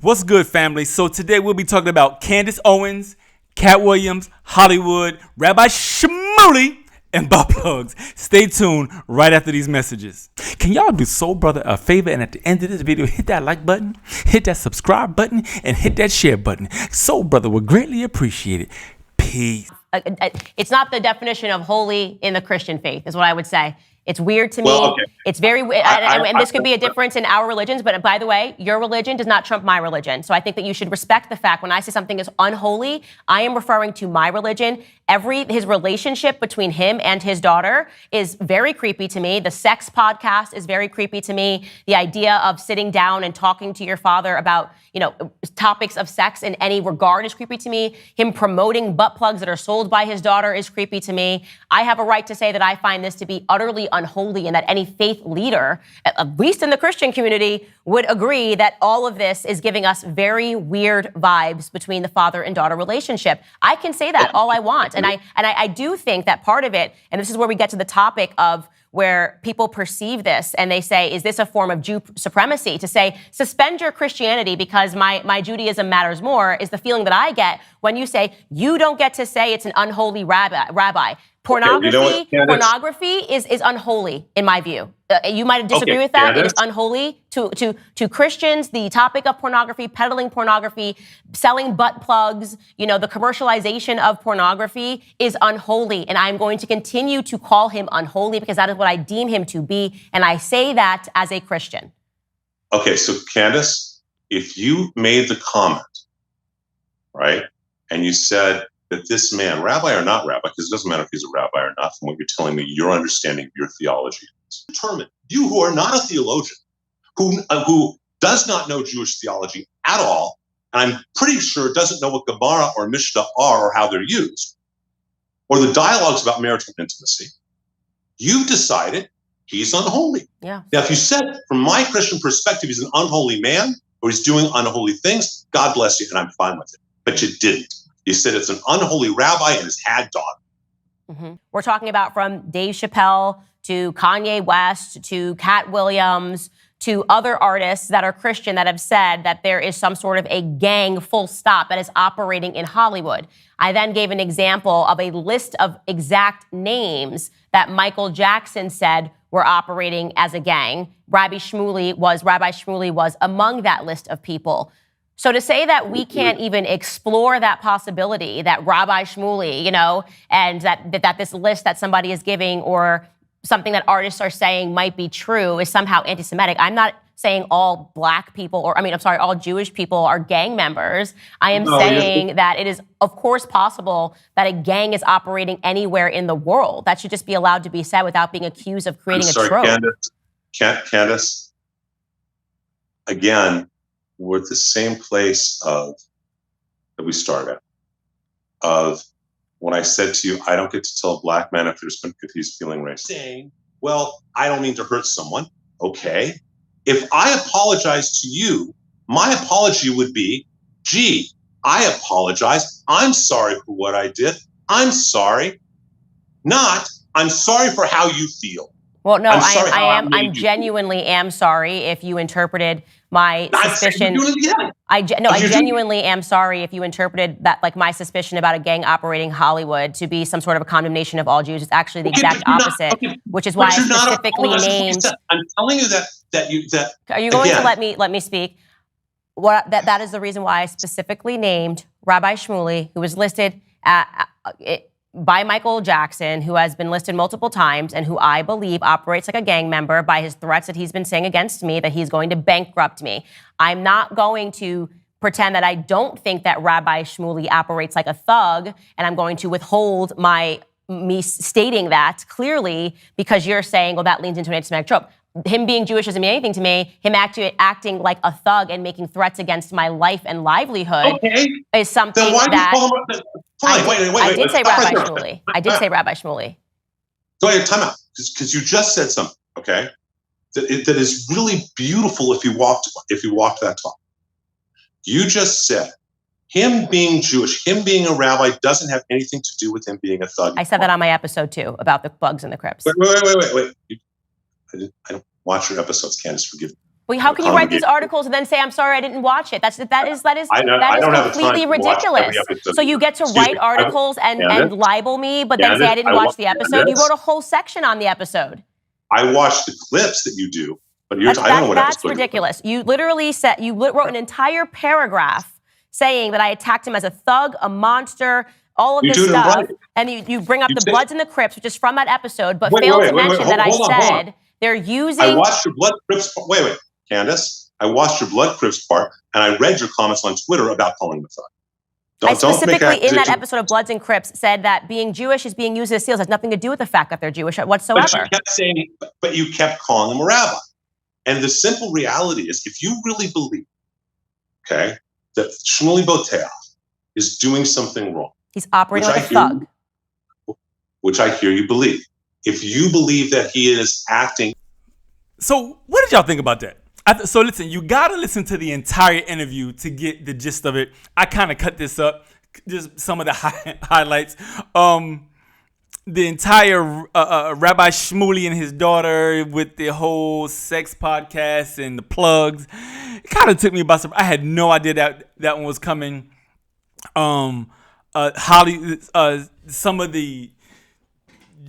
What's good, family? So today we'll be talking about Candace Owens, Cat Williams, Hollywood, Rabbi Shmuley, and butt plugs. Stay tuned right after these messages. Can y'all do Soul Brother a favor and at the end of this video hit that like button, hit that subscribe button, and hit that share button? Soul Brother would greatly appreciate it. Peace. It's not the definition of holy in the Christian faith, is what I would say. It's weird to me. Well, okay. It's very weird. And this could be a difference in our religions, but by the way, your religion does not trump my religion. So I think that you should respect the fact when I say something is unholy, I am referring to my religion. His relationship between him and his daughter is very creepy to me. The sex podcast is very creepy to me. The idea of sitting down and talking to your father about, topics of sex in any regard is creepy to me. Him promoting butt plugs that are sold by his daughter is creepy to me. I have a right to say that I find this to be utterly unholy and that any faith leader, at least in the Christian community, would agree that all of this is giving us very weird vibes between the father and daughter relationship. I can say that all I want. And I do think that part of it, and this is where we get to the topic of where people perceive this and they say, is this a form of Jew supremacy? To say, suspend your Christianity because my Judaism matters more, is the feeling that I get when you say, you don't get to say it's an unholy rabbi. Pornography is unholy in my view. You might disagree with that. It is unholy to Christians. The topic of pornography, peddling pornography, selling butt plugs, the commercialization of pornography is unholy. And I'm going to continue to call him unholy because that is what I deem him to be. And I say that as a Christian. Okay, so Candace, if you made the comment, right, and you said that this man, rabbi or not rabbi, because it doesn't matter if he's a rabbi or not, from what you're telling me, your understanding of your theology is determined. You who are not a theologian, who does not know Jewish theology at all, and I'm pretty sure doesn't know what Gemara or Mishnah are or how they're used, or the dialogues about marital intimacy, you've decided he's unholy. Yeah. Now, if you said, from my Christian perspective, he's an unholy man, or he's doing unholy things, God bless you, and I'm fine with it. But you didn't. You said it's an unholy rabbi and his had daughter. Mm-hmm. We're talking about from Dave Chappelle to Kanye West to Cat Williams to other artists that are Christian that have said that there is some sort of a gang, full stop, that is operating in Hollywood. I then gave an example of a list of exact names that Michael Jackson said were operating as a gang. Rabbi Shmuley was among that list of people. So to say that we can't even explore that possibility that Rabbi Shmuley, and that this list that somebody is giving or something that artists are saying might be true is somehow anti-Semitic. I'm not saying all black people, all Jewish people are gang members. I am saying that it is, of course, possible that a gang is operating anywhere in the world. That should just be allowed to be said without being accused of creating a trope. Candace, again, we're at the same place that we started at, of when I said to you, I don't get to tell a black man if he's feeling racist. Saying, well, I don't mean to hurt someone. Okay. If I apologize to you, my apology would be, gee, I apologize. I'm sorry for what I did. I'm sorry. Not, I'm sorry for how you feel. Well, no, I'm genuinely am sorry if you interpreted my suspicion. I genuinely am sorry if you interpreted that, like, my suspicion about a gang operating Hollywood to be some sort of a condemnation of all Jews. It's actually the exact opposite, which is why I specifically named. I'm telling you that. Are you going to let me speak? That is the reason why I specifically named Rabbi Shmuley, who was listed by Michael Jackson, who has been listed multiple times and who I believe operates like a gang member by his threats that he's been saying against me, that he's going to bankrupt me. I'm not going to pretend that I don't think that Rabbi Shmuley operates like a thug, and I'm going to withhold me stating that clearly because you're saying, well, that leans into an anti-Semitic trope. Him being Jewish doesn't mean anything to me. Him acting like a thug and making threats against my life and livelihood is something that... I did say Rabbi Shmuley. I did say Rabbi Shmuley. So I have time out, because you just said something, okay, that is really beautiful if you walked that talk. You just said him being Jewish, him being a rabbi doesn't have anything to do with him being a thug. I said that on my episode too, about the bugs in the crypts. Wait. I don't watch your episodes, Candace, forgive me. Well, how can you write these articles and then say, I'm sorry, I didn't watch it? That is completely ridiculous. So you get to write articles and libel me, but then say I didn't watch the episode. You wrote a whole section on the episode. I watched the clips that you do, but I don't know what that's ridiculous. You literally wrote an entire paragraph saying that I attacked him as a thug, a monster, all of this stuff. And you bring up the Bloods and the Crips, which is from that episode, but failed to mention that I said they're using... I watched your Blood Crips... Wait, Candace. I watched your Blood Crips part, and I read your comments on Twitter about calling him a thug. I specifically, in that episode of Bloods and Crips, said that being Jewish is being used as seals has nothing to do with the fact that they're Jewish whatsoever. But you kept calling him a rabbi. And the simple reality is, if you really believe, okay, that Shmuley Boteach is doing something wrong, he's operating like a thug, which I hear you believe. If you believe that he is acting. So what did y'all think about that? So listen, you gotta listen to the entire interview to get the gist of it. I kind of cut this up, just some of the highlights. The entire Rabbi Shmuley and his daughter with the whole sex podcast and the plugs. It kind of took me by surprise. I had no idea that one was coming. Hollywood, some of the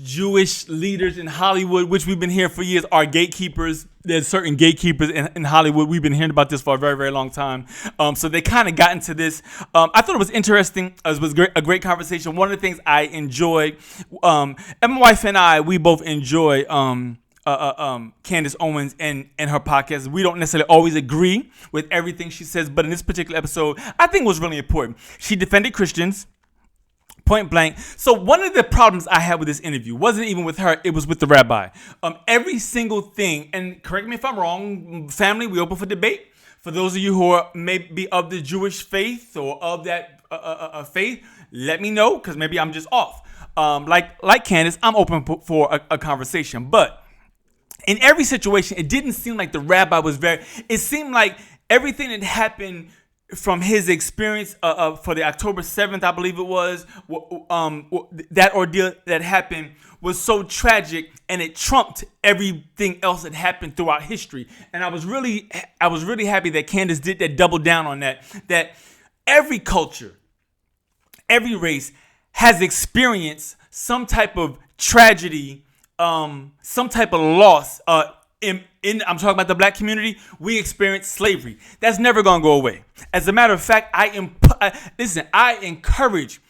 Jewish leaders in Hollywood, which we've been hearing for years, are gatekeepers. There's certain gatekeepers in Hollywood. We've been hearing about this for a very, very long time. So they kind of got into this. I thought it was interesting. It was a great conversation. One of the things I enjoyed, and my wife and I, we both enjoy Candace Owens and her podcast. We don't necessarily always agree with everything she says, but in this particular episode, I think it was really important. She defended Christians. Point blank. So one of the problems I had with this interview wasn't even with her, it was with the rabbi. Every single thing, and correct me if I'm wrong, family, we open for debate. For those of you who are maybe of the Jewish faith or of that faith, let me know, because maybe I'm just off. Like Candace, I'm open for a conversation. But in every situation, it didn't seem like the rabbi was it seemed like everything that happened from his experience for the October 7th, I believe it was, that ordeal that happened was so tragic, and it trumped everything else that happened throughout history. And I was really happy that Candace did that, double down on that every culture, every race has experienced some type of tragedy, some type of loss. I'm talking about the black community. We experienced slavery. That's never gonna go away. As a matter of fact, I encourage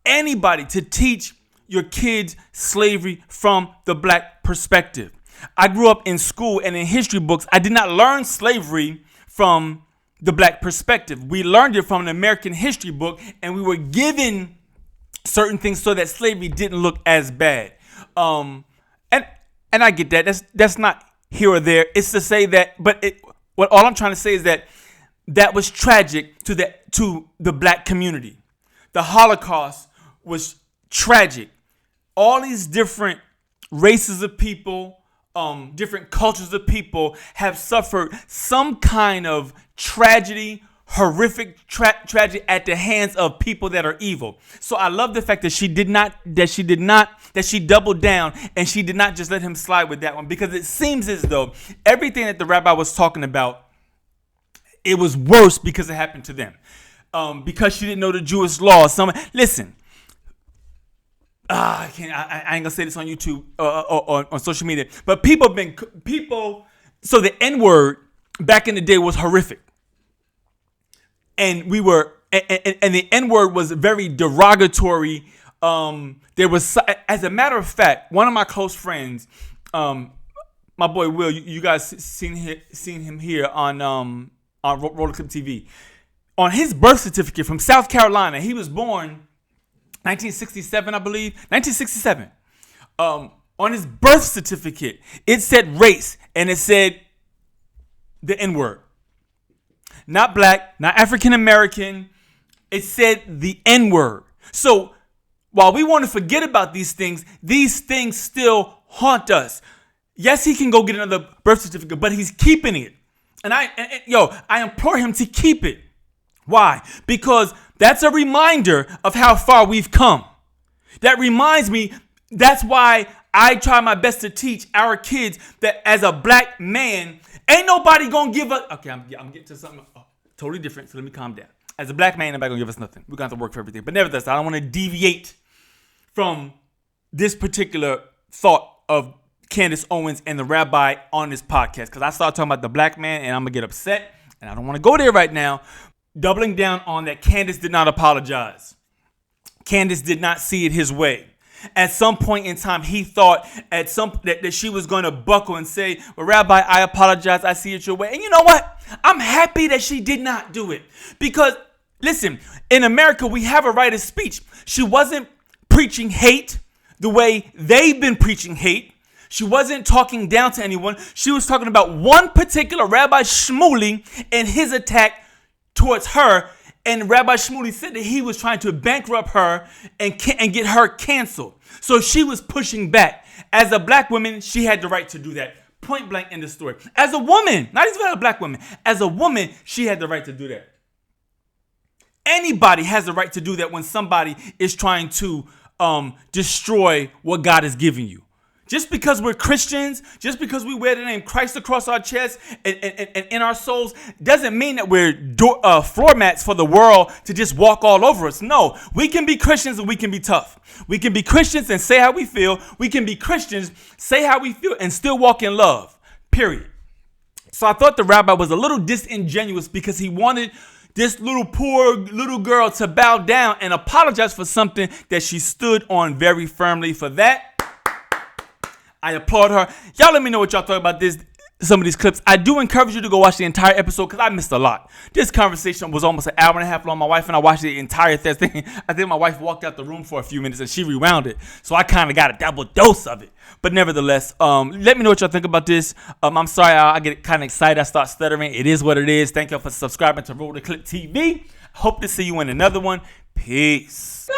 anybody to teach your kids slavery from the black perspective. I grew up in school and in history books. I did not learn slavery from the black perspective. We learned it from an American history book, and we were given certain things so that slavery didn't look as bad. And I get that. That's not here or there. It's to say that, all I'm trying to say is that was tragic to the black community. The Holocaust was tragic. All these different races of people, different cultures of people have suffered some kind of tragedy, horrific tragedy at the hands of people that are evil. So I love the fact that she doubled down and she did not just let him slide with that one, because it seems as though everything that the rabbi was talking about, it was worse because it happened to them. Because she didn't know the Jewish law. Listen, I ain't gonna say this on YouTube or on social media, but so the N-word back in the day was horrific. And and the N-word was very derogatory. There was, as a matter of fact, one of my close friends, my boy Will, you guys seen him here on Roller Clip TV. On his birth certificate from South Carolina, he was born 1967, I believe, 1967. On his birth certificate, it said race, and it said the N-word. Not black, not African American. It said the N-word. So while we want to forget about these things still haunt us. Yes, he can go get another birth certificate, but he's keeping it. And I implore him to keep it. Why? Because that's a reminder of how far we've come. That reminds me, that's why I try my best to teach our kids that as a black man, ain't nobody gonna give us. Okay, I'm getting to something totally different, so let me calm down. As a black man, nobody gonna give us nothing. We're gonna have to work for everything. But nevertheless, I don't want to deviate from this particular thought of Candace Owens and the rabbi on this podcast, because I start talking about the black man and I'm gonna get upset, and I don't want to go there right now. Doubling down on that, Candace did not apologize. Candace did not see it his way. At some point in time, he thought that she was going to buckle and say, well, Rabbi, I apologize. I see it your way. And you know what? I'm happy that she did not do it. Because, listen, in America, we have a right of speech. She wasn't preaching hate the way they've been preaching hate. She wasn't talking down to anyone. She was talking about one particular Rabbi Shmuley and his attack towards her. And Rabbi Shmuley said that he was trying to bankrupt her and get her canceled. So she was pushing back. As a black woman, she had the right to do that. Point blank in the story. As a woman, not even as a black woman, as a woman, she had the right to do that. Anybody has the right to do that when somebody is trying to destroy what God has given you. Just because we're Christians, just because we wear the name Christ across our chest and in our souls, doesn't mean that we're floor mats for the world to just walk all over us. No, we can be Christians and we can be tough. We can be Christians and say how we feel. We can be Christians, say how we feel, and still walk in love, period. So I thought the rabbi was a little disingenuous because he wanted this poor little girl to bow down and apologize for something that she stood on very firmly. For that, I applaud her. Y'all let me know what y'all thought about some of these clips. I do encourage you to go watch the entire episode because I missed a lot. This conversation was almost an hour and a half long. My wife and I watched the entire thing. I think my wife walked out the room for a few minutes and she rewound it. So I kind of got a double dose of it. But nevertheless, let me know what y'all think about this. I'm sorry I get kind of excited. I start stuttering. It is what it is. Thank y'all for subscribing to Roll the Clip TV. Hope to see you in another one. Peace.